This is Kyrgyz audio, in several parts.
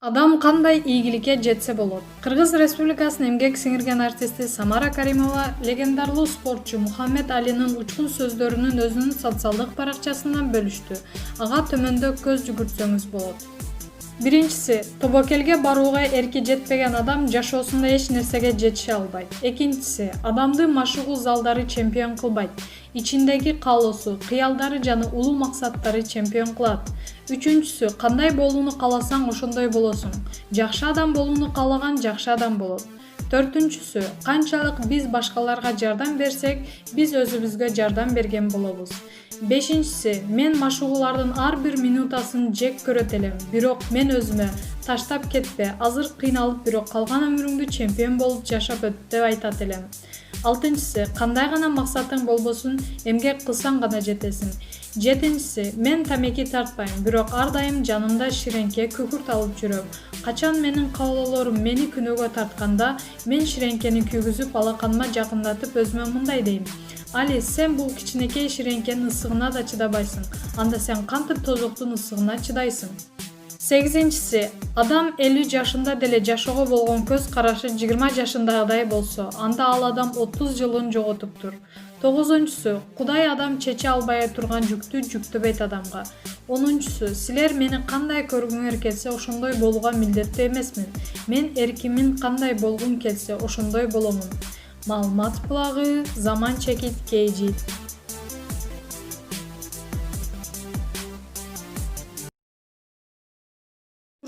Адам кандай ийгиликке жетсе болот? Кыргыз Республикасынын эмгек сиңирген артисти Самара Каримова легендарлуу спортчу Мухаммед Алинин учкун сөздөрүнүн өзүнүн социалдык баракчасынан бөлүштү. Ага төмөндө көз жүгүртсөңүз болот. Биринчиси, тобокелге барууга эрки жетпеген адам жашоосунда эч нерсеге жетише албайт. Экинчиси, адамды машыгуу залдары чемпион кылбайт. Ичиндеги каалоосу, кыялдары жана улуу максаттары чемпион кылат. Үчүнчүсү, кандай болууну кааласаң ошондой болосуң. Жакшы адам болууну каалаган жакшы адам болот. Төртүнчүсү, канчалык биз башкаларга жардам берсек, биз өзүбүзгө жардам берген болобуз. Бешинчиси, мен машыгуулардын ар бир минутасын жек көрөт элем, бирок мен өзүмө таштап кетпе, азыр кыйналып бирок калган өмүрүңдү чемпион болуп жашап өт деп айтат элем. Алтынчысы, кандай гана максатың болбосун, эмгек кылсаң гана жетесиң. Жетинчиси, мен тамеки тартпайм, бирок ар дайым жанымда ширеңке күкүрт алып жүрөм. Качан менин каалоолорум мени күнөөгө тартканда, мен ширеңкени күйгүзүп алаканыма жакындатып өзүмө мындай дейм: Али, сен бул кичинекей ширеңкенин ысыгына да чыдабайсың. Анда сен кантип тозоктун ысыгына чыдайсың? Сегизинчиси, адам 50 жашында деле жашоого болгон көз карашы 20 жашындагыдай болсо, анда ал адам 30 жылын жоготуптур. Тогузунчусу, Кудай адам чече албай турган жүктү жүктөбөйт адамга. Онунчусу, силер мени кандай көргүңөр келсе ошондой болууга милдеттүү эмесмин. Мен эркимин кандай болгум келсе ошондой боломун. Маалымат булагы, Заман Чекит KG.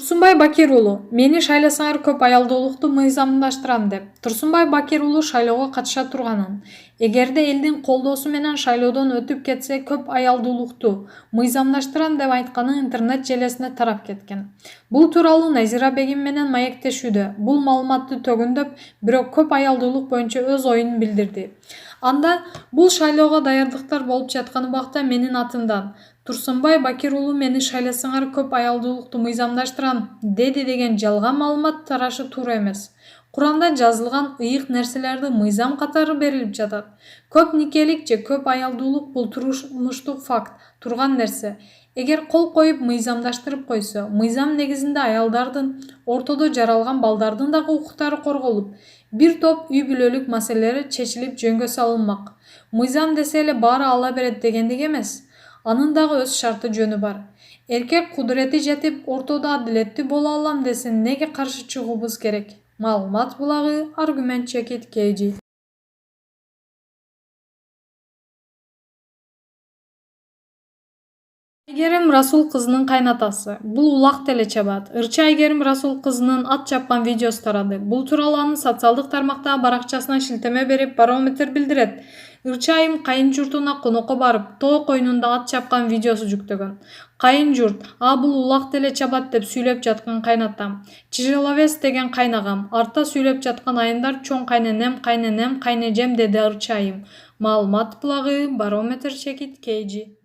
Турсунбай Бакир уулу, мени шайласаңар көп аялдуулукту мыйзамдаштырам деп. Турсунбай Бакир уулу шайлоого катыша турганын. Эгерде элдин колдоосу менен шайлоодон өтүп кетсе, көп аялдуулукту мыйзамдаштырам деп айтканы интернет желесинде тарап кеткен. Бул тууралуу Назира Бегим менен маектешүүдө. Бул маалыматты төгүндөп, бирок көп аялдуулук боюнча өз оюн билдирди. Анда бул шайлоого даярдыктар болуп жаткан убакта менин атымдан Турсунбай Бакир уулу мени шайласаңар көп аялдуулукту мыйзамдаштырам деди деген жалган маалымат тарашы туура эмес. Куранда жазылган ыйык нерселерди мыйзам катары берилип жатат. Көп никелик же көп аялдуулук бул турмуштук факт, турган нерсе. Эгер кол коюп мыйзамдаштырып койсо, мыйзам негизинде аялдардын, ортодо жаралган балдардын дагы укуктары корголуп, бир топ үй бүлөлүк маселелер чечилип жөнгө салынмак. Мыйзам десе эле баары ала берет дегендик эмес. Анын дагы өз шарты жөнү бар. Эркек кудурети жетип, ортодо адилеттүү боло алам десе, неге каршы чыгуубуз керек? Маалымат булагы, Аргумент Чекит KG. Айгерим Расул кызынын кайнатасы. Бул улак деле чабат. Ырчы Айгерим Расул кызынын ат чапкан видеосу тарады. Бул тууралуу анын социалдык тармактагы баракчасына шилтеме берип, Барометр билдирет. Ырчы айым кайын журтуна конокко барып, тоо койнунда ат чапкан видеосу жүктөгөн. Кайын журт, бул улак деле чабат деп сүйлөп жаткан кайнатам. Чижеловес деген кайнагам. Артта сүйлөп жаткан айымдар чоң кайненем, кайненем, кайнежем деди Ырчы айым. Маалымат булагы, Барометр Чекит KG.